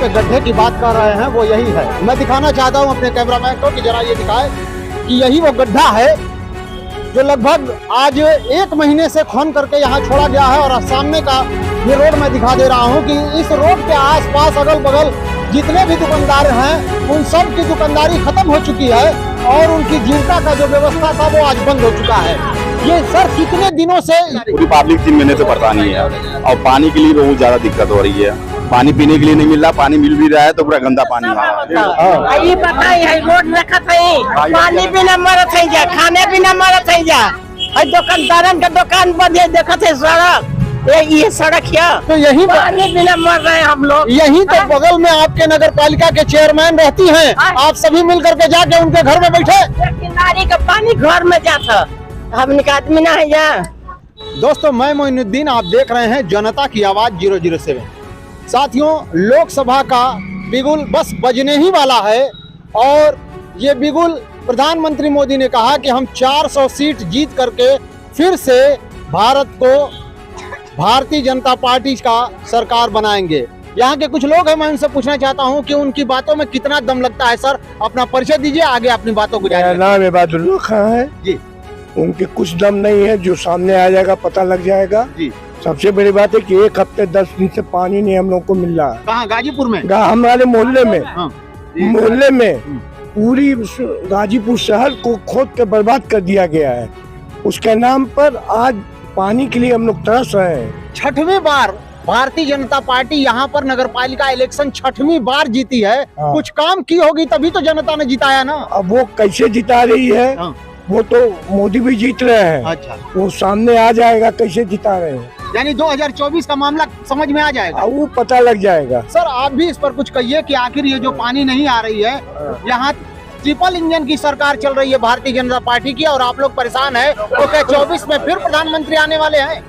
पे गड्ढे की बात कर रहे हैं वो यही है। मैं दिखाना चाहता हूँ अपने कैमरामैन को कि जरा ये दिखाए कि यही वो गड्ढा है जो लगभग आज 1 महीने से खन करके यहाँ छोड़ा गया है। और सामने का ये रोड मैं दिखा दे रहा हूँ कि इस रोड के आसपास अगल बगल जितने भी दुकानदार हैं उन सब की दुकानदारी खत्म हो चुकी है और उनकी जीविका का जो व्यवस्था था वो आज बंद हो चुका है। ये सर कितने दिनों से पूरी पब्लिक 3 महीने से परेशानी है और पानी के लिए बहुत ज्यादा दिक्कत हो रही है। पानी पीने के लिए नहीं मिल रहा, पानी मिल भी रहा है तो पूरा गंदा पानी आ रहा है। ये पता है रोड रखत है, पानी बिना मरत है जा, खाने बिना मरत है जा। दुकानदारन का दुकान बंद है, देखत है सड़क, ये सड़क है तो यही पानी बिना मर रहे हैं हम लोग। यही तो बगल में आपके नगर पालिका के चेयरमैन रहती हैं, आप सभी मिल करके जाके उनके घर में बैठे। किनारे का पानी घर में जाता, हमने का आदमी ना है जा। दोस्तों मैं मोइनुद्दीन, आप देख रहे हैं जनता की आवाज 007। साथियों, लोकसभा का बिगुल बस बजने ही वाला है और ये बिगुल प्रधानमंत्री मोदी ने कहा कि हम 400 सीट जीत करके फिर से भारत को भारतीय जनता पार्टी का सरकार बनाएंगे। यहाँ के कुछ लोग हैं, मैं उनसे पूछना चाहता हूँ कि उनकी बातों में कितना दम लगता है। सर अपना परिचय दीजिए, आगे अपनी बातों को जाएं। नाम है बहादुर खां है जी। उनके कुछ दम नहीं है, जो सामने आ जाएगा पता लग जाएगा जी। सबसे बड़ी बात है कि 1 हफ्ते 10 दिन से पानी नहीं हम लोग को मिल रहा है। कहाँ? गाजीपुर में? हमारे मोहल्ले में। हाँ। मोहल्ले में पूरी गाजीपुर शहर को खोद के बर्बाद कर दिया गया है। उसके नाम पर आज पानी के लिए हम लोग तरस रहे हैं। 6वीं बार भारतीय जनता पार्टी यहाँ पर नगर पालिका इलेक्शन 6वीं बार जीती है। हाँ। कुछ काम की होगी तभी तो जनता ने जिताया ना। अब वो कैसे जिता रही है? हाँ। वो तो मोदी भी जीत रहे हैं। अच्छा, वो सामने आ जाएगा कैसे जिता रहे हैं, यानी 2024 का मामला समझ में आ जाएगा। वो पता लग जाएगा। सर आप भी इस पर कुछ कहिए कि आखिर ये जो पानी नहीं आ रही है, यहाँ ट्रिपल इंजन की सरकार चल रही है भारतीय जनता पार्टी की और आप लोग परेशान है, तो क्या 24 में फिर प्रधानमंत्री आने वाले हैं?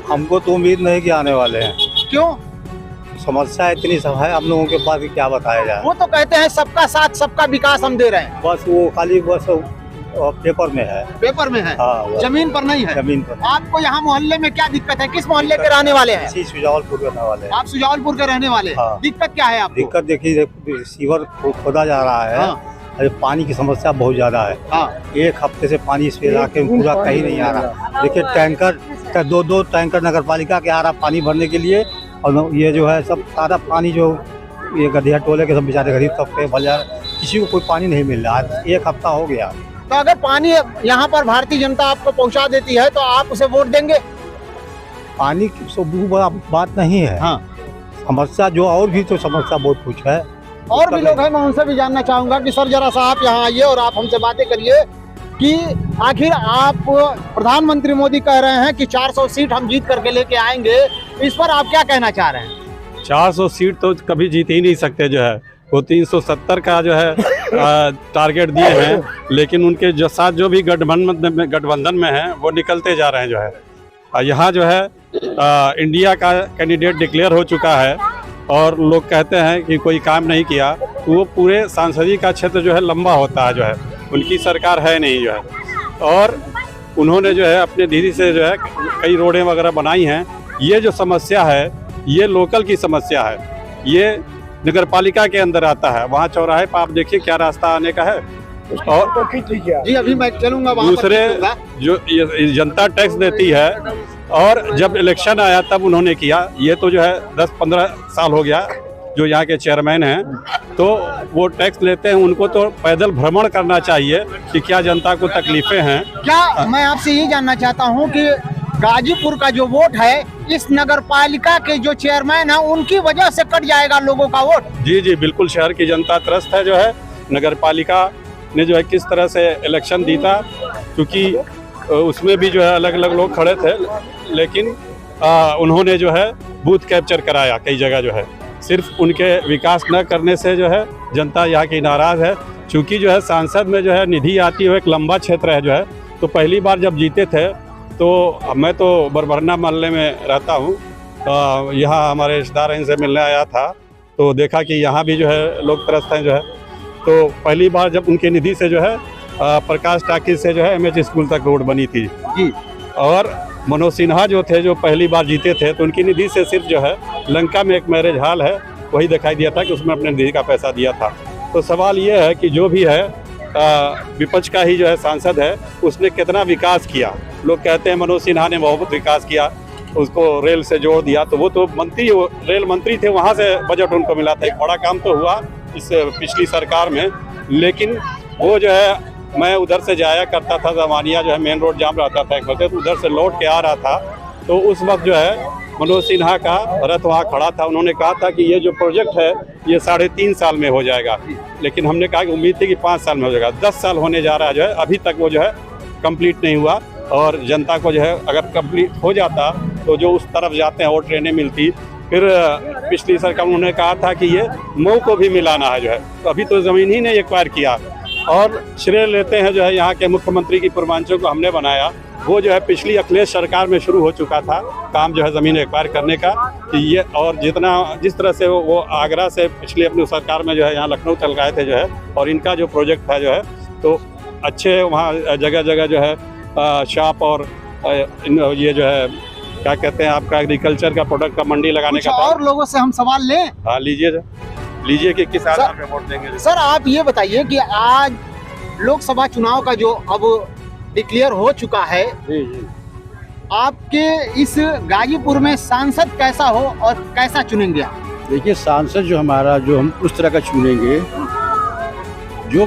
हमको तो उम्मीद नहीं कि आने वाले हैं। क्यों? समस्या इतनी सब है, हम लोगों के पास क्या बताया जाए। वो तो कहते हैं सबका साथ सबका विकास हम दे रहे हैं। बस वो खाली बस पेपर में है, पेपर में है, हाँ, जमीन पर नहीं है। जमीन पर। आपको यहाँ मोहल्ले में क्या दिक्कत है? किस मोहल्ले के रहने वाले हैं? इसी सुजावलपुर के रहने वाले हैं। आप सुजावलपुर के रहने वाले हैं। हाँ। दिक्कत क्या है आपको? दिक्कत देखिए, सीवर खोदा जा रहा है। हाँ। अरे पानी की समस्या बहुत ज्यादा है। हाँ। 1 हफ्ते से पानी इस इलाके में पूरा कहीं नहीं आ रहा। देखिए टैंकर 2 टैंकर नगर पालिका के आ रहा पानी भरने के लिए, और ये जो है सब सारा पानी जो ये गधिया टोले के सब बेचारे गरीब तबके भर जा रहे, किसी को कोई पानी नहीं मिल रहा है। 1 हफ्ता हो गया। तो अगर पानी यहाँ पर भारतीय जनता आपको पहुँचा देती है तो आप उसे वोट देंगे? पानी की तो बड़ा बात नहीं है। हाँ। समस्या जो और भी तो समस्या बहुत कुछ है। और भी लोग हैं, मैं उनसे भी जानना चाहूंगा कि सर जरा सा आप यहाँ आइए और आप हमसे बातें करिए कि आखिर आप प्रधानमंत्री मोदी कह रहे हैं कि 400 सीट हम जीत करके लेके आएंगे, इस पर आप क्या कहना चाह रहे हैं? 400 सीट तो कभी जीत ही नहीं सकते जो है, वो 370 का जो है टारगेट दिए हैं, लेकिन उनके जो साथ जो भी गठबंधन में हैं वो निकलते जा रहे हैं जो है। यहाँ जो है इंडिया का कैंडिडेट डिक्लेयर हो चुका है और लोग कहते हैं कि कोई काम नहीं किया, तो वो पूरे सांसदीय का क्षेत्र जो है लंबा होता है जो है, उनकी सरकार है नहीं जो है। और उन्होंने जो है अपने धीरे से जो है कई रोडें वगैरह बनाई हैं। ये जो समस्या है ये लोकल की समस्या है, ये नगर पालिका के अंदर आता है। वहाँ चौराहे पर आप देखिए क्या रास्ता आने का है। और जी अभी मैं चलूंगा वहाँ पर। दूसरे जो जनता टैक्स देती है और जब इलेक्शन आया तब उन्होंने किया, ये तो जो है 10-15 साल हो गया जो यहाँ के चेयरमैन हैं, तो वो टैक्स लेते हैं। उनको तो पैदल भ्रमण करना चाहिए कि क्या जनता को तकलीफें हैं। क्या मैं आपसे ये जानना चाहता हूँ कि गाजीपुर का जो वोट है इस नगर पालिका के जो चेयरमैन है उनकी वजह से कट जाएगा लोगों का वोट? जी जी बिल्कुल, शहर की जनता त्रस्त है जो है। नगर पालिका ने जो है किस तरह से इलेक्शन जीता, क्योंकि उसमें भी जो है अलग अलग लोग खड़े थे, लेकिन उन्होंने जो है बूथ कैप्चर कराया कई जगह जो है। सिर्फ उनके विकास न करने से जो है जनता यहाँ की नाराज़ है। चूँकि जो है सांसद में जो है निधि आती है, एक लंबा क्षेत्र है जो है, तो पहली बार जब जीते थे तो मैं तो बरबरना मोहल्ले में रहता हूँ, यहाँ हमारे रिश्तेदार इनसे मिलने आया था, तो देखा कि यहाँ भी जो है लोग त्रस्त हैं जो है। तो पहली बार जब उनके निधि से जो है प्रकाश टाकी से जो है MH स्कूल तक रोड बनी थी जी। और मनोज सिन्हा जो थे, जो पहली बार जीते थे, तो उनकी निधि से सिर्फ जो है लंका में एक मैरिज हॉल है वही दिखाई दिया था कि उसमें अपने निधि का पैसा दिया था। तो सवाल ये है कि जो भी है विपक्ष का ही जो है सांसद है, उसने कितना विकास किया। लोग कहते हैं मनोज सिन्हा ने बहुत विकास किया, उसको रेल से जोड़ दिया, तो वो तो मंत्री, वो रेल मंत्री थे, वहाँ से बजट उनको मिला था। एक बड़ा काम तो हुआ इस पिछली सरकार में, लेकिन वो जो है, मैं उधर से जाया करता था, जमानिया जो है मेन रोड जाम रहता था एक वक्त, तो उधर से लौट के आ रहा था, तो उस वक्त जो है मनोज सिन्हा का रथ वहाँ खड़ा था। उन्होंने कहा था कि ये जो प्रोजेक्ट है ये 3.5 साल में हो जाएगा, लेकिन हमने कहा कि उम्मीद थी कि 5 साल में हो जाएगा। 10 साल होने जा रहा है, जो है अभी तक वो जो है कंप्लीट नहीं हुआ। और जनता को जो है अगर कंप्लीट हो जाता तो जो उस तरफ जाते हैं वो ट्रेनें मिलती। फिर पिछली सरकार उन्होंने कहा था कि ये मऊ को भी मिलाना है जो है, तो अभी तो ज़मीन ही नहीं एक्वायर किया। और श्रेय लेते हैं जो है यहाँ के मुख्यमंत्री की पूर्वांचल को हमने बनाया, वो जो है पिछली अखिलेश सरकार में शुरू हो चुका था काम जो है ज़मीन एक्वायर करने का। कि ये और जिस तरह से वो आगरा से पिछली अपनी सरकार में जो है यहाँ लखनऊ तक गए थे जो है, और इनका जो प्रोजेक्ट था जो है, तो अच्छे वहाँ जगह जगह जो है शॉप और ये जो है क्या कहते हैं आपका एग्रीकल्चर का प्रोडक्ट का मंडी लगाने कुछ का था। और लोगों से हम सवाल लें। हाँ लीजिए कि किस आधार पे वोट देंगे। सर आप ये बताइए कि आज लोकसभा चुनाव का जो अब डिक्लेयर हो चुका है, आपके इस गाजीपुर में सांसद कैसा हो और कैसा चुनेंगे आप? देखिए, सांसद जो हमारा, जो हम उस तरह का चुनेंगे जो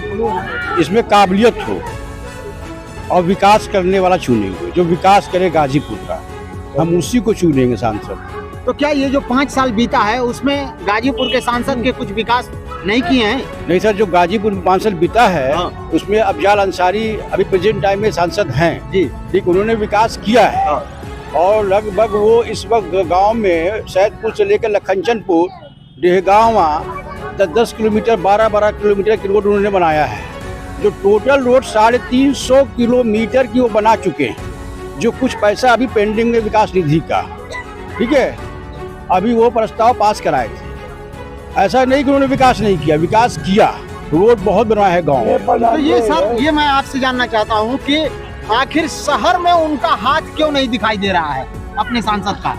इसमें काबिलियत हो और विकास करने वाला चुनेंगे, जो विकास करे गाजीपुर का, हम उसी को चुनेंगे सांसद। तो क्या ये जो 5 साल बीता है उसमें गाजीपुर के सांसद के कुछ विकास नहीं किए हैं? नहीं सर, जो गाजीपुर में 5 साल बीता है हाँ। उसमें अफजाल अंसारी अभी प्रेजेंट टाइम में सांसद हैं जी, ठीक, उन्होंने विकास किया है। हाँ। और लगभग वो इस वक्त गांव में सैदपुर से लेकर लखनचनपुर डेहगांवा 10 किलोमीटर 12 किलोमीटर की रोड उन्होंने बनाया है। जो टोटल रोड 350 किलोमीटर की वो बना चुके हैं। जो कुछ पैसा अभी पेंडिंग में विकास निधि का, ठीक है, अभी वो प्रस्ताव पास कराए थे। ऐसा नहीं कि उन्होंने विकास नहीं किया, विकास किया, रोड बहुत बनाया है गाँव में। तो ये सर, ये मैं आपसे जानना चाहता हूँ कि आखिर शहर में उनका हाथ क्यों नहीं दिखाई दे रहा है अपने सांसद का?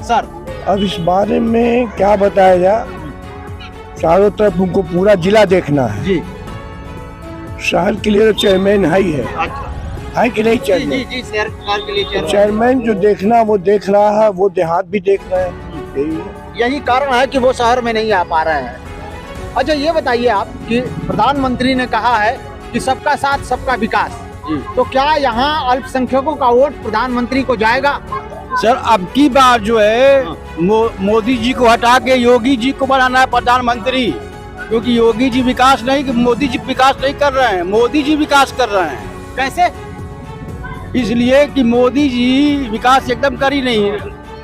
सर अब इस बारे में क्या बताया जाए, चारों तरफ उनको पूरा जिला देखना है जी। शहर के लिए तो चेयरमैन ही है, है कि नहीं? जी चेयरमैन जी, शहर के लिए चेयरमैन जो देखना वो देख रहा है, वो देहात भी देख रहे हैं। यही कारण है कि वो शहर में नहीं आ पा रहे हैं। अच्छा ये बताइए आप कि प्रधानमंत्री ने कहा है कि सबका साथ सबका विकास, तो क्या यहाँ अल्पसंख्यकों का वोट प्रधानमंत्री को जाएगा? सर अब की बार जो है मोदी जी को हटा के योगी जी को बनाना है प्रधानमंत्री, क्योंकि योगी जी विकास नहीं, मोदी जी विकास नहीं कर रहे हैं, मोदी जी विकास कर रहे हैं। कैसे? इसलिए कि मोदी जी विकास एकदम कर ही नहीं,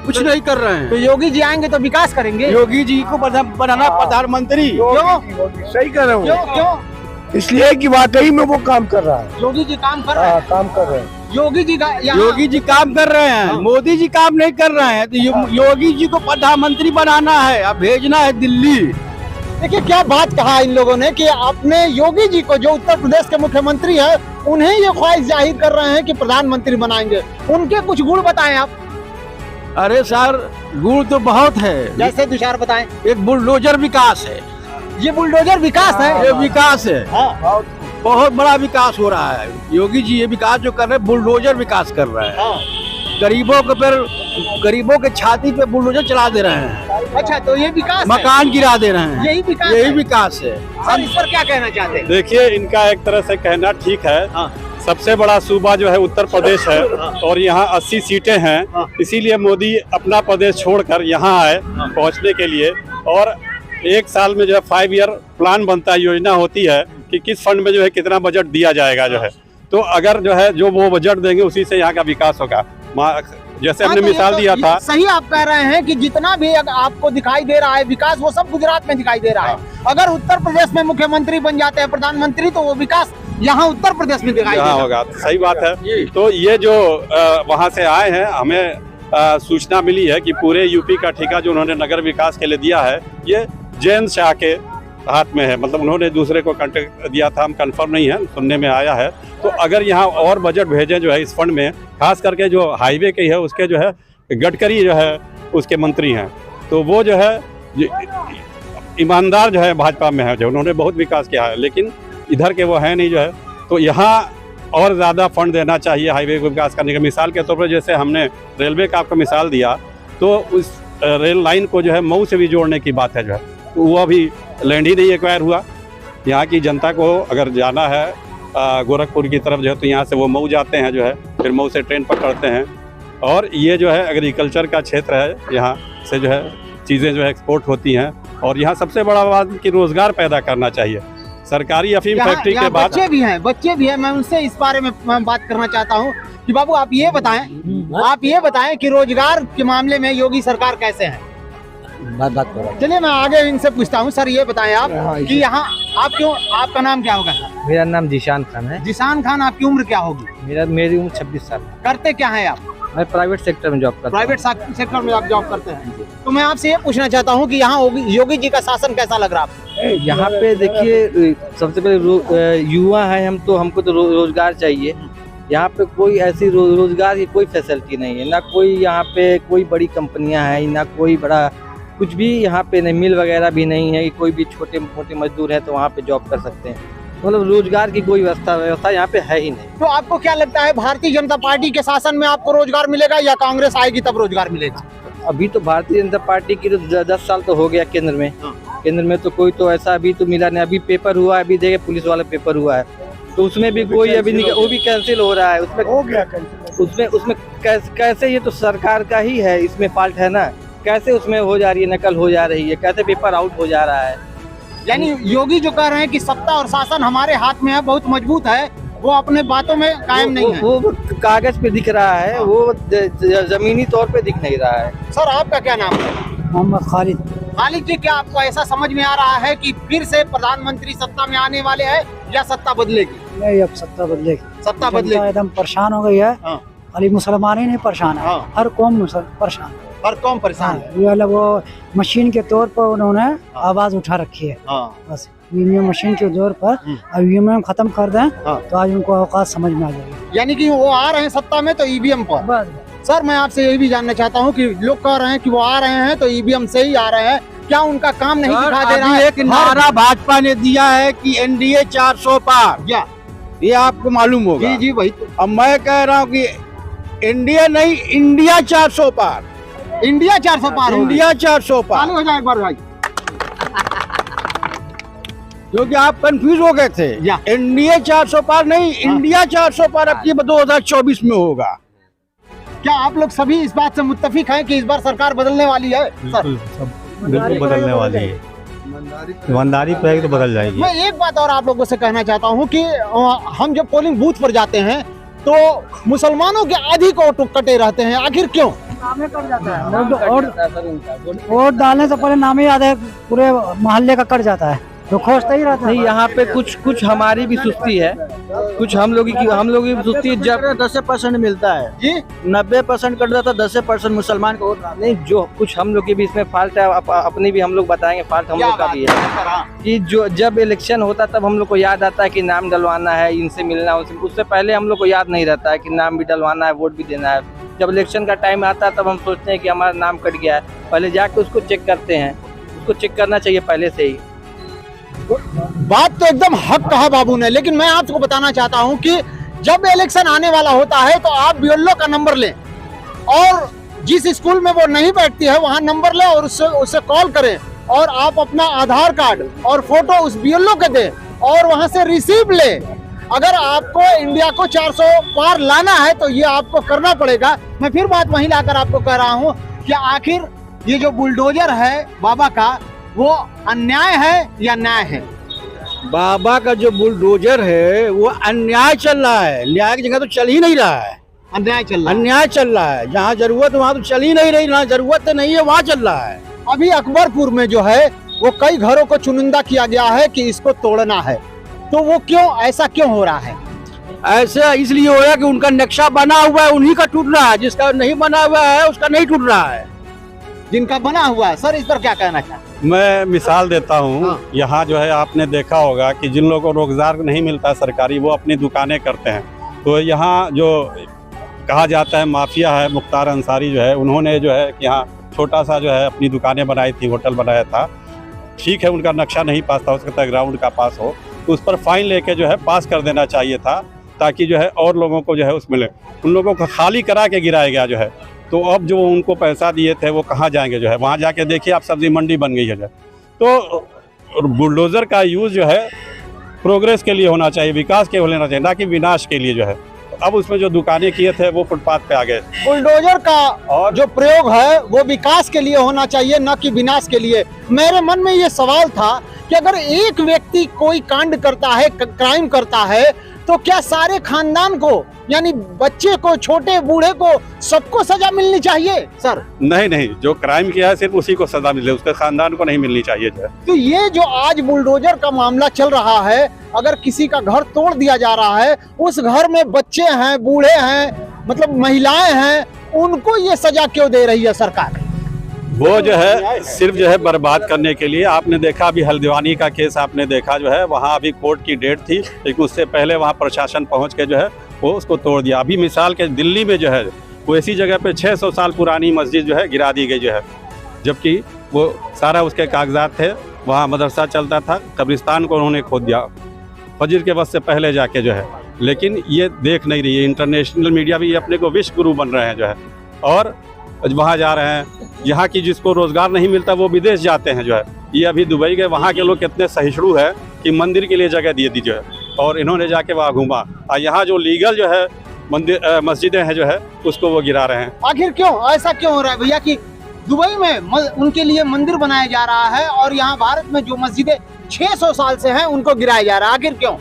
कुछ नहीं कर रहे हैं। तो योगी जी आएंगे तो विकास करेंगे। योगी जी को बनाना प्रधानमंत्री। क्यों? सही कर रहे क्यों हो, क्यों? इसलिए कि वाकई में वो काम कर रहा है। योगी जी काम कर रहे हैं। काम कर रहे हैं। योगी जी का योगी जी काम कर रहे हैं, मोदी जी काम नहीं कर रहे हैं। तो योगी जी को प्रधानमंत्री बनाना है, अब भेजना है दिल्ली। देखिए क्या बात कहा इन लोगों ने कि अपने योगी जी को, जो उत्तर प्रदेश के मुख्यमंत्री है, उन्हें ये ख्वाहिश जाहिर कर रहे हैं कि प्रधानमंत्री बनाएंगे। उनके कुछ गुण बताएं आप। अरे सर गुण तो बहुत है, जैसे तुषार बताएं। एक बुलडोजर विकास है, ये बुलडोजर विकास है। ये विकास है, हाँ। बहुत बड़ा विकास हो रहा है। योगी जी ये विकास जो कर रहे हैं, बुलडोजर विकास कर रहे हैं। हाँ। गरीबों के छाती पे बुलडोजर चला दे रहे हैं। अच्छा, तो ये विकास है। मकान गिरा दे रहे हैं, यही विकास यही है। विकास है। सर इस पर क्या कहना चाहते हैं? देखिए, इनका एक तरह से कहना ठीक है। सबसे बड़ा सूबा जो है उत्तर प्रदेश है, और यहाँ 80 सीटें हैं, इसीलिए मोदी अपना प्रदेश छोड़कर यहाँ आए पहुँचने के लिए। और 1 साल में जो है 5 ईयर प्लान बनता है, योजना होती है कि किस फंड में जो है कितना बजट दिया जाएगा जो है। तो अगर जो है जो वो बजट देंगे उसी से यहाँ का विकास होगा। जैसे हमने तो मिसाल दिया था। सही आप कह रहे हैं कि जितना भी आपको दिखाई दे रहा है विकास, वो सब गुजरात में दिखाई दे रहा है। अगर उत्तर प्रदेश में मुख्यमंत्री बन जाते हैं प्रधानमंत्री, तो वो विकास यहाँ उत्तर प्रदेश में दिखाई देगा। होगा। सही बात है। तो ये जो वहाँ से आए हैं, हमें सूचना मिली है कि पूरे यूपी का ठेका जो उन्होंने नगर विकास के लिए दिया है, ये जैन शाह के हाथ में है। मतलब उन्होंने दूसरे को कॉन्ट्रैक्ट दिया था, हम कंफर्म नहीं है, सुनने में आया है। तो अगर यहाँ और बजट भेजें जो है इस फंड में, खास करके जो हाईवे के है उसके जो है गडकरी जो है उसके मंत्री हैं, तो वो जो है ईमानदार जो है भाजपा में है, जो उन्होंने बहुत विकास किया है, लेकिन इधर के वो है नहीं जो है। तो यहाँ और ज़्यादा फंड देना चाहिए हाईवे को विकास करने का। मिसाल के तौर पर जैसे हमने रेलवे का आपको मिसाल दिया, तो उस रेल लाइन को जो है मऊ से भी जोड़ने की बात है जो है, तो वो अभी लैंड ही नहीं एक्वायर हुआ। यहाँ की जनता को अगर जाना है गोरखपुर की तरफ जो है, तो यहाँ से वो मऊ जाते हैं जो है, फिर मऊ से ट्रेन पकड़ते हैं। और ये जो है एग्रीकल्चर का क्षेत्र है, यहाँ से जो है चीज़ें जो है एक्सपोर्ट होती हैं। और यहाँ सबसे बड़ा बात कि रोज़गार पैदा करना चाहिए। सरकारी अफीम फैक्ट्री के बाद बच्चे भी हैं, मैं उनसे इस बारे में मैं बात करना चाहता हूँ कि बाबू आप ये बताएं कि रोजगार के मामले में योगी सरकार कैसे है। बात करो। चलिए मैं आगे इनसे पूछता हूँ। सर ये बताएं आप कि यहाँ आपका नाम क्या होगा? मेरा नाम जिशान खान है। जिशान खान, आपकी उम्र क्या होगी? मेरी उम्र 26 साल है। करते क्या है आप? मैं प्राइवेट सेक्टर में जॉब करता हूँ। प्राइवेट सेक्टर में आप जॉब करते हैं। तो मैं आपसे ये पूछना चाहता हूँ कि यहाँ योगी जी का शासन कैसा लग रहा है आपको? यहाँ पे देखिए, सबसे पहले युवा है हम, तो हमको तो रोजगार चाहिए। यहाँ पे कोई ऐसी रोजगार की कोई फैसिलिटी नहीं है, ना कोई यहाँ पे कोई बड़ी कंपनियाँ हैं, ना कोई बड़ा कुछ भी यहाँ पे नहीं, मिल वगैरह भी नहीं है कि कोई भी छोटे मोटे मजदूर है तो वहाँ पे जॉब कर सकते हैं। मतलब रोजगार की कोई व्यवस्था यहाँ पे है ही नहीं। तो आपको क्या लगता है, भारतीय जनता पार्टी के शासन में आपको रोजगार मिलेगा या कांग्रेस आएगी तब रोजगार मिलेगा? अभी तो भारतीय जनता पार्टी की तो 10 साल तो हो गया केंद्र में। केंद्र में तो कोई तो ऐसा अभी तो मिला नहीं। अभी पेपर हुआ है, अभी देखिए पुलिस वाला पेपर हुआ है, तो उसमें भी कोई अभी नहीं, वो भी कैंसिल हो रहा है। उसमें हो गया उसमें कैसे ये तो सरकार का ही है, इसमें फॉल्ट है ना। कैसे उसमें हो जा रही है, नकल हो जा रही है, कैसे पेपर आउट हो जा रहा है। यानी योगी जो कह रहे हैं कि सत्ता और शासन हमारे हाथ में है, बहुत मजबूत है, वो अपने बातों में कायम नहीं है। वो कागज पे दिख रहा है, वो जमीनी तौर पे दिख नहीं रहा है। सर आपका क्या नाम है? मोहम्मद खालिद। खालिद जी, क्या आपको ऐसा समझ में आ रहा है कि फिर से प्रधानमंत्री सत्ता में आने वाले हैं या सत्ता बदलेगी? नहीं, अब सत्ता बदलेगी। सत्ता बदलेगी। एकदम परेशान हो गई है। हाँ। खाली मुसलमान ही नहीं परेशान है, हाँ। हर कौम परेशान है। हर कौम परेशान है। ये अलग वो मशीन के तौर पर उन्होंने आवाज उठा रखी है। बस ईवीएम मशीन के जोर पर अब ईवीएम खत्म कर दें तो आज उनको औकात समझ में आ जाएगी। यानी कि वो आ रहे हैं सत्ता में तो ईवीएम पर। बस सर मैं आपसे यही भी जानना चाहता हूँ कि लोग कह रहे हैं कि वो आ रहे हैं तो ईवीएम से ही आ रहे हैं, क्या उनका काम नहीं दिखा दे रहा है? एक नारा भाजपा ने दिया है कि एनडीए 400 पार, ये आपको मालूम होगा। जी जी वही। अब मैं कह रहा हूँ कि एनडीए नहीं, इंडिया 400 पार। इंडिया 400 पार। इंडिया 400 पार। चालू हो जाए एक बार भाई। क्योंकि आप कंफ्यूज हो गए थे। एनडीए 400 पार नहीं, इंडिया 400 पार अब की 2024 में होगा। क्या आप लोग सभी इस बात से मुत्तफिक हैं कि इस बार सरकार बदलने वाली है? सर बिल्कुल बदलने वाली है, ईमानदारी पे तो बदल जाएगी। मैं एक बात और आप लोगों से कहना चाहता हूँ कि हम जब पोलिंग बूथ पर जाते हैं तो मुसलमानों के अधिक वोट कटे रहते हैं, आखिर क्यों? वोट डालने से पहले नाम ही याद है, पूरे मोहल्ले का कट जाता है तो खोजता ही रहता है। नहीं, यहाँ पे कुछ हमारी भी सुस्ती है, कुछ हम लोग की भी सुस्ती है। जब 10% मिलता है जी, 90% कट जाता, 10% मुसलमान को। नहीं, जो कुछ हम लोग की भी इसमें फॉल्ट है, अपनी भी हम लोग बताएंगे फॉल्ट हम लोग का भी है कि जो जब इलेक्शन होता तब हम लोग को याद आता है कि नाम डलवाना है, इनसे मिलना है, उससे पहले हम लोग को याद नहीं रहता है कि नाम भी डलवाना है, वोट भी देना है। जब इलेक्शन का टाइम आता है तब हम सोचते हैं कि हमारा नाम कट गया है, पहले जाके उसको चेक करते हैं। उसको चेक करना चाहिए पहले से ही। बात तो एकदम हक कहा बाबू ने, लेकिन मैं आपको बताना चाहता हूं कि जब इलेक्शन आने वाला होता है तो आप बीएलओ का नंबर लें और जिस स्कूल में वो नहीं बैठती है वहां नंबर लें और उससे कॉल करें और आप अपना आधार कार्ड और फोटो उस बीएलओ के दें और वहां से रिसीव लें। अगर आपको इंडिया को 400 पार लाना है तो ये आपको करना पड़ेगा। मैं फिर बात वहीं लाकर आपको कह रहा हूँ कि आखिर ये जो बुलडोजर है बाबा का, वो अन्याय है या न्याय है? बाबा का जो बुलडोजर है वो अन्याय चल रहा है, न्याय की जगह तो चल ही नहीं रहा है। अन्याय चल रहा है। अन्याय चल रहा है, जहाँ जरूरत वहाँ तो चल ही नहीं रही, जहाँ जरूरत नहीं है वहाँ चल रहा है। अभी अकबरपुर में जो है वो कई घरों को चुनिंदा किया गया है कि इसको तोड़ना है, तो वो क्यों, ऐसा क्यों हो रहा है? ऐसा इसलिए हो रहा है कि उनका नक्शा बना हुआ है, उन्हीं का टूट रहा है, जिसका नहीं बना हुआ है उसका नहीं टूट रहा है। जिनका बना हुआ है। सर इस पर क्या कहना चाहते? मैं मिसाल देता हूँ, यहाँ जो है आपने देखा होगा कि जिन लोगों को रोजगार नहीं मिलता सरकारी, वो अपनी दुकानें करते हैं। तो यहाँ जो कहा जाता है माफिया है, मुख्तार अंसारी जो है, उन्होंने जो है यहाँ छोटा सा जो है अपनी दुकानें बनाई थी, होटल बनाया था, ठीक है उनका नक्शा नहीं पास था, हो सकता है ग्राउंड का पास हो, तो उस पर फाइन लेके जो है पास कर देना चाहिए था, ताकि जो है और लोगों को जो है उसमें ले। उन लोगों को खाली करा के गिराया गया जो है। तो अब जो उनको पैसा दिए थे वो कहाँ जाएंगे जो है, वहाँ जाके देखिए आप सब्जी मंडी बन गई है जो है। तो बुलडोज़र का यूज़ जो है प्रोग्रेस के लिए होना चाहिए, विकास के लिए होना चाहिए, ना कि विनाश के लिए जो है। अब उसमें जो दुकानें किए थे वो फुटपाथ पे आ गए। बुलडोजर का जो प्रयोग है वो विकास के लिए होना चाहिए, न कि विनाश के लिए। मेरे मन में ये सवाल था कि अगर एक व्यक्ति कोई कांड करता है, क्राइम करता है, तो क्या सारे खानदान को, यानी बच्चे को, छोटे बूढ़े को, सबको सजा मिलनी चाहिए सर? नहीं, जो क्राइम किया है सिर्फ उसी को सजा मिले, उसके खानदान को नहीं मिलनी चाहिए जो है। तो ये जो आज बुलडोजर का मामला चल रहा है, अगर किसी का घर तोड़ दिया जा रहा है, उस घर में बच्चे हैं, बूढ़े हैं, मतलब महिलाएं हैं, उनको ये सजा क्यों दे रही है सरकार? वो जो है सिर्फ जो है बर्बाद करने के लिए। आपने देखा अभी हल्द्वानी का केस आपने देखा जो है, वहाँ अभी कोर्ट की डेट थी, लेकिन उससे पहले वहाँ प्रशासन पहुँच के जो है वो उसको तोड़ दिया। अभी मिसाल के दिल्ली में जो है वो ऐसी जगह पे 600 साल पुरानी मस्जिद जो है गिरा दी गई जो है, जबकि वो सारा उसके कागजात थे, वहाँ मदरसा चलता था, कब्रिस्तान को उन्होंने खोद दिया फजर के वक्त से पहले जाके जो है। लेकिन ये देख नहीं रही है, इंटरनेशनल मीडिया भी अपने को विश्व गुरु बन रहे हैं जो है, और वहाँ जा रहे हैं। यहाँ की जिसको रोज़गार नहीं मिलता वो विदेश जाते हैं जो है। ये अभी दुबई गए, वहाँ के लोग कितने सहिष्णु है कि मंदिर के लिए जगह दे दी जो है, और इन्होंने जाके वहाँ घूमा। और यहाँ जो लीगल जो है मंदिर मस्जिदें हैं जो है उसको वो गिरा रहे हैं। आखिर क्यों ऐसा क्यों हो रहा है भैया कि दुबई में उनके लिए मंदिर बनाया जा रहा है और यहाँ भारत में जो मस्जिदें 600 साल से हैं उनको गिराया जा रहा है? आखिर क्यों?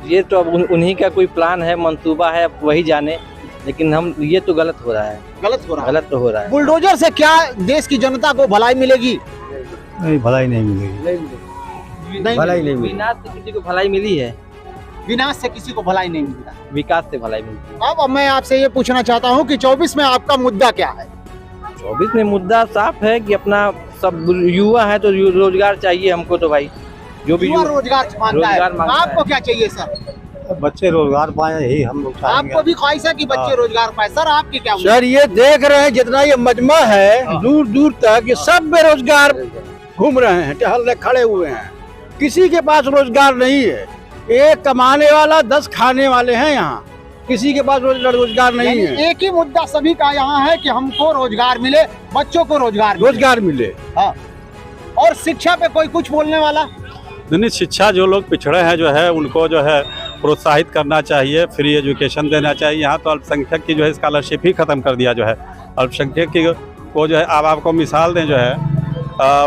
ये तो अब उन्हीं का कोई प्लान है, मंसूबा है, अब वही जाने, लेकिन हम ये तो गलत हो रहा है। गलत हो रहा है? गलत तो हो रहा है। बुलडोजर से क्या देश की जनता को भलाई मिलेगी? नहीं, भलाई नहीं मिलेगी। भलाई नहीं मिलेगी। विनाश से किसी को भलाई मिली है? विनाश से किसी को भलाई नहीं मिलता, विकास से भलाई मिलती है। अब मैं आपसे ये पूछना चाहता हूँ कि 24 में आपका मुद्दा क्या है? 24 में मुद्दा साफ है कि अपना सब युवा है तो रोजगार चाहिए हमको, तो भाई जो भी युवा रोजगार मांगता है। रोजगार मांगता आपको है। क्या चाहिए सर? बच्चे रोजगार पाए, यही हम लोग चाहेंगे। आपको भी ख्वाहिश है कि बच्चे रोजगार पाए? सर आपकी क्या? सर ये देख रहे हैं जितना ये मजमा है दूर दूर तक, ये सब बेरोजगार घूम रहे हैं, टहल रहे, खड़े हुए हैं, किसी के पास रोजगार नहीं है। एक कमाने वाला 10 खाने वाले हैं यहाँ, किसी के पास रोजगार नहीं है। एक ही मुद्दा सभी का यहाँ है कि हमको रोजगार मिले, बच्चों को रोजगार मिले। हाँ। और शिक्षा पे कोई कुछ बोलने वाला? नहीं, शिक्षा जो लोग पिछड़े हैं जो है उनको जो है प्रोत्साहित करना चाहिए, फ्री एजुकेशन देना चाहिए। यहाँ तो अल्पसंख्यक की जो है स्कॉलरशिप ही ख़त्म कर दिया जो है। अल्पसंख्यक की को जो है, अब आपको मिसाल दें जो है,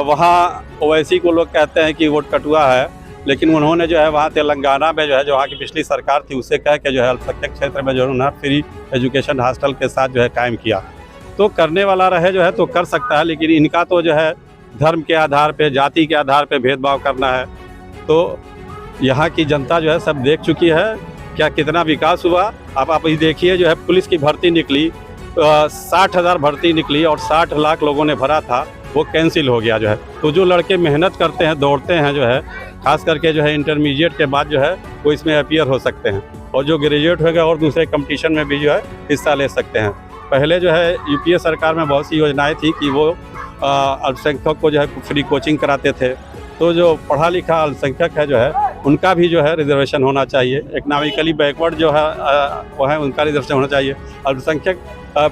वहाँ ओवैसी को लोग कहते हैं कि वोट कटुआ है, लेकिन उन्होंने जो है वहाँ तेलंगाना में जो है, जो वहाँ की पिछली सरकार थी उससे कह के जो है अल्पसंख्यक क्षेत्र में जो है उन्होंने फ्री एजुकेशन हॉस्टल के साथ जो है कायम किया। तो करने वाला रहे जो है तो कर सकता है, लेकिन इनका तो जो है धर्म के आधार पे, जाति के आधार पे भेदभाव करना है। तो यहाँ की जनता जो है सब देख चुकी है क्या कितना विकास हुआ। अब आप ये देखिए जो है पुलिस की भर्ती निकली, 60,000 भर्ती निकली और 60 लाख लोगों ने भरा था, वो कैंसिल हो गया जो है। तो जो लड़के मेहनत करते हैं, दौड़ते हैं जो है, खास करके जो है इंटरमीडिएट के बाद जो है वो इसमें अपीयर हो सकते हैं, और जो ग्रेजुएट हो गए और दूसरे कंपटीशन में भी जो है हिस्सा ले सकते हैं। पहले जो है यूपीए सरकार में बहुत सी योजनाएं थी कि वो अल्पसंख्यक को जो है फ्री कोचिंग कराते थे। तो जो पढ़ा लिखा अल्पसंख्यक है जो है उनका भी जो है रिजर्वेशन होना चाहिए। इकनॉमिकली बैकवर्ड जो है वो है, उनका रिजर्वेशन होना चाहिए। अल्पसंख्यक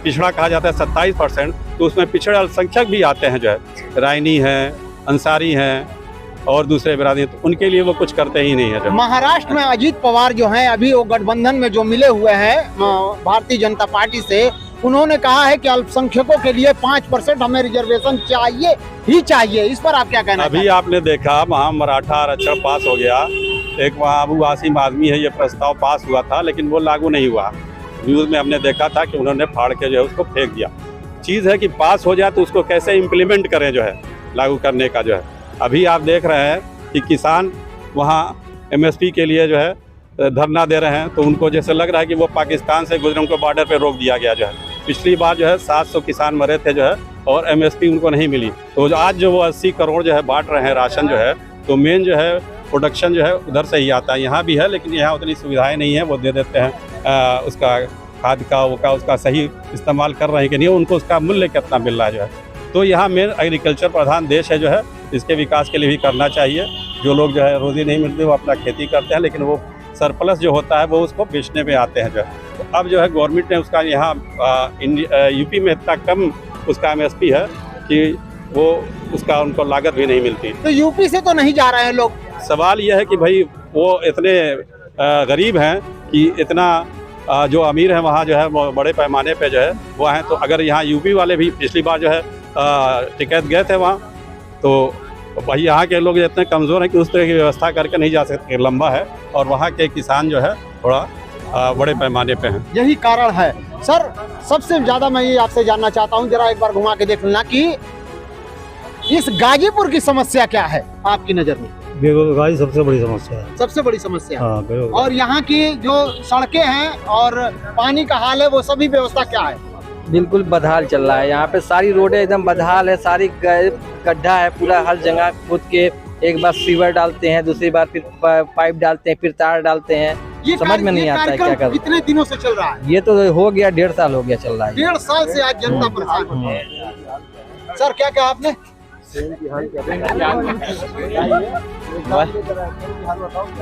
पिछड़ा कहा जाता है 27%, तो उसमें पिछड़े अल्पसंख्यक भी आते हैं जो है, रायनी हैं, अंसारी हैं और दूसरे बिरादरी, तो उनके लिए वो कुछ करते ही नहीं है। जो महाराष्ट्र में अजीत पवार जो हैं अभी वो गठबंधन में जो मिले हुए हैं भारतीय जनता पार्टी से, उन्होंने कहा है कि अल्पसंख्यकों के लिए 5% हमें रिजर्वेशन चाहिए ही चाहिए। इस पर आप क्या कहना? अभी आपने देखा वहाँ मराठा आरक्षण पास हो गया, एक वहाँ अबू आसिम आदमी है, ये प्रस्ताव पास हुआ था लेकिन वो लागू नहीं हुआ। न्यूज़ में हमने देखा था कि उन्होंने फाड़ के जो है उसको फेंक दिया। चीज़ है कि पास हो जाए तो उसको कैसे इम्प्लीमेंट करें जो है, लागू करने का जो है। अभी आप देख रहे हैं कि किसान वहाँ MSP के लिए जो है धरना दे रहे हैं, तो उनको जैसे लग रहा है कि वो पाकिस्तान से गुजरे, उनको बॉर्डर पे रोक दिया गया जो है। पिछली बार जो है 700 किसान मरे थे जो है, और MSP उनको नहीं मिली। तो आज जो वो 80 करोड़ जो है बांट रहे हैं राशन जो है, तो मेन जो है प्रोडक्शन जो है उधर से ही आता है। यहाँ भी है लेकिन यहाँ उतनी सुविधाएं नहीं है, वो दे देते हैं उसका खाद का, वो का उसका सही इस्तेमाल कर रहे हैं कि नहीं, उनको उसका मूल्य कितना मिल रहा है जो है। तो यहाँ मेन एग्रीकल्चर प्रधान देश है जो है, इसके विकास के लिए भी करना चाहिए। जो लोग जो है रोजी नहीं मिलती वो अपना खेती करते हैं, लेकिन वो सरप्लस जो होता है वो उसको बेचने में आते हैं जो है। तो अब जो है गवर्नमेंट ने उसका यहाँ यूपी में इतना कम उसका MSP है कि वो उसका उनको लागत भी नहीं मिलती। तो यूपी से तो नहीं जा रहे हैं लोग। सवाल यह है कि भाई वो इतने गरीब हैं कि इतना जो अमीर हैं वहाँ जो है वो बड़े पैमाने पे जो है वो हैं। तो अगर यहाँ यूपी वाले भी पिछली बार जो है टिकैत गए थे वहाँ, तो भाई यहाँ के लोग इतने कमज़ोर हैं कि उस तरह की व्यवस्था करके नहीं जा सकते, लंबा है, और वहाँ के किसान जो है थोड़ा बड़े पैमाने पे हैं। यही कारण है। सर, सबसे ज़्यादा मैं ये आपसे जानना चाहता हूँ, जरा एक बार घुमा के देख लेना कि इस गाजीपुर की समस्या क्या है आपकी नज़र में? बेरोजगारी सबसे बड़ी समस्या है। सबसे बड़ी समस्या। हाँ, बेरोजगारी। और यहाँ की जो सड़कें हैं और पानी का हाल है, वो सभी व्यवस्था क्या है? बिल्कुल बदहाल चल रहा है। यहाँ पे सारी रोडें एकदम बदहाल है, सारी गड्ढा है पूरा, हर जगह खुद के एक बार सीवर डालते हैं, दूसरी बार फिर पाइप डालते हैं, फिर तार डालते हैं। ये समझ में नहीं आता है क्या कर। कितने दिनों से चल रहा है? ये तो हो गया 1.5 साल हो गया चल रहा है। 1.5 साल से आज जनता परेशान है। सर, क्या कहा आपने?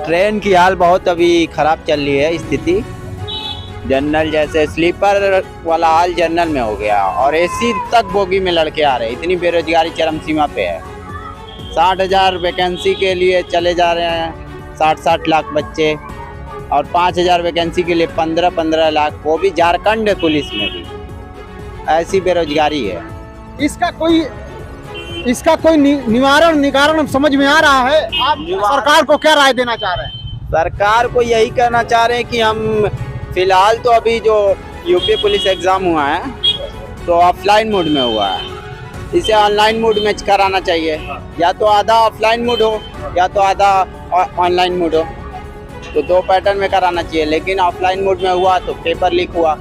ट्रेन की हाल बहुत अभी खराब चल रही है स्थिति। जनरल जैसे स्लीपर वाला हाल जनरल में हो गया, और AC तक बोगी में लड़के आ रहे हैं। इतनी बेरोजगारी चरम सीमा पे है। 60,000 वैकेंसी के लिए चले जा रहे हैं 60 लाख बच्चे, और 5,000 वैकेंसी के लिए 15 लाख, वो भी झारखंड पुलिस में भी। ऐसी बेरोजगारी है। इसका कोई निवारण समझ में आ रहा है? आप सरकार को क्या राय देना चाह रहे हैं? सरकार को यही कहना चाह रहे हैं कि हम फिलहाल तो अभी जो यूपी पुलिस एग्जाम हुआ है तो ऑफलाइन मोड में हुआ है, इसे ऑनलाइन मोड में कराना चाहिए। या तो आधा ऑफलाइन मोड हो या तो आधा ऑनलाइन मोड हो, तो 2 पैटर्न में कराना चाहिए। लेकिन ऑफलाइन मोड में हुआ तो पेपर लीक हुआ,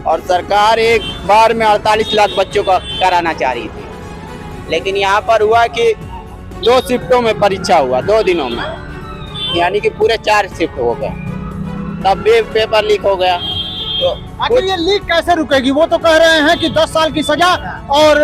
और सरकार एक बार में 48 लाख बच्चों का कराना चाह रही थी। लेकिन यहाँ पर हुआ कि 2 शिफ्टों में परीक्षा हुआ, 2 दिनों में, यानी कि पूरे 4 शिफ्ट हो गए, तब भी पेपर लीक हो गया। तो आखिर ये लीक कैसे रुकेगी? वो तो कह रहे हैं कि 10 साल की सजा और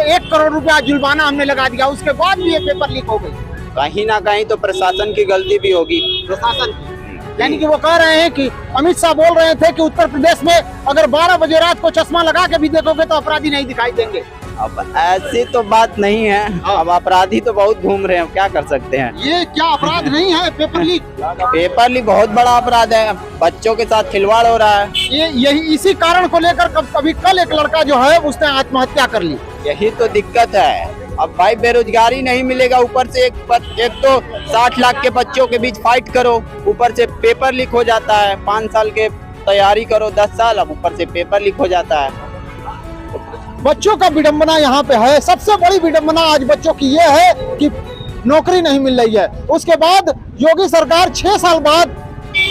1 करोड़ रुपया जुर्माना हमने लगा दिया, उसके बाद भी ये पेपर लीक हो गई। कहीं ना कहीं तो प्रशासन की गलती भी होगी। प्रशासन की, यानी कि वो कह रहे हैं कि अमित शाह बोल रहे थे कि उत्तर प्रदेश में अगर 12 बजे रात को चश्मा लगा के भी देखोगे तो अपराधी नहीं दिखाई देंगे। अब ऐसी तो बात नहीं है। अब अपराधी तो बहुत घूम रहे हैं, क्या कर सकते हैं। ये क्या अपराध नहीं है पेपर लीक? पेपर लीक बहुत बड़ा अपराध है, बच्चों के साथ खिलवाड़ हो रहा है। यही इसी कारण को लेकर कभी कल एक लड़का जो है उसने आत्महत्या कर ली। यही तो दिक्कत है। अब भाई बेरोजगारी नहीं मिलेगा, ऊपर से एक तो 60 लाख के बच्चों के बीच फाइट करो, ऊपर से पेपर लीक हो जाता है। 5 साल के तैयारी करो, 10 साल, अब ऊपर से पेपर लीक हो जाता है। बच्चों का विडंबना यहाँ पे है। सबसे बड़ी विडंबना आज बच्चों की ये है कि नौकरी नहीं मिल रही है। उसके बाद योगी सरकार 6 साल बाद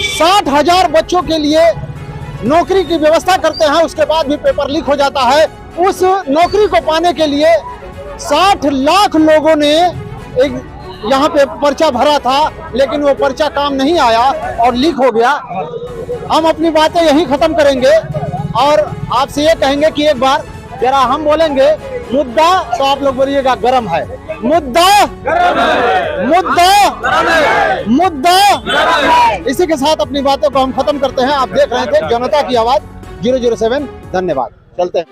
60,000 बच्चों के लिए नौकरी की व्यवस्था करते हैं, उसके बाद भी पेपर लीक हो जाता है। उस नौकरी को पाने के लिए 60 लाख लोगों ने एक यहाँ पे पर्चा भरा था, लेकिन वो पर्चा काम नहीं आया और लीक हो गया। हम अपनी बातें यहीं खत्म करेंगे और आपसे ये कहेंगे कि एक बार जरा हम बोलेंगे मुद्दा, तो आप लोग बोलिएगा गरम है। मुद्दा मुद्दा मुद्दा। इसी के साथ अपनी बातों को हम खत्म करते हैं। आप देख रहे थे जनता की आवाज 007। धन्यवाद। चलते हैं।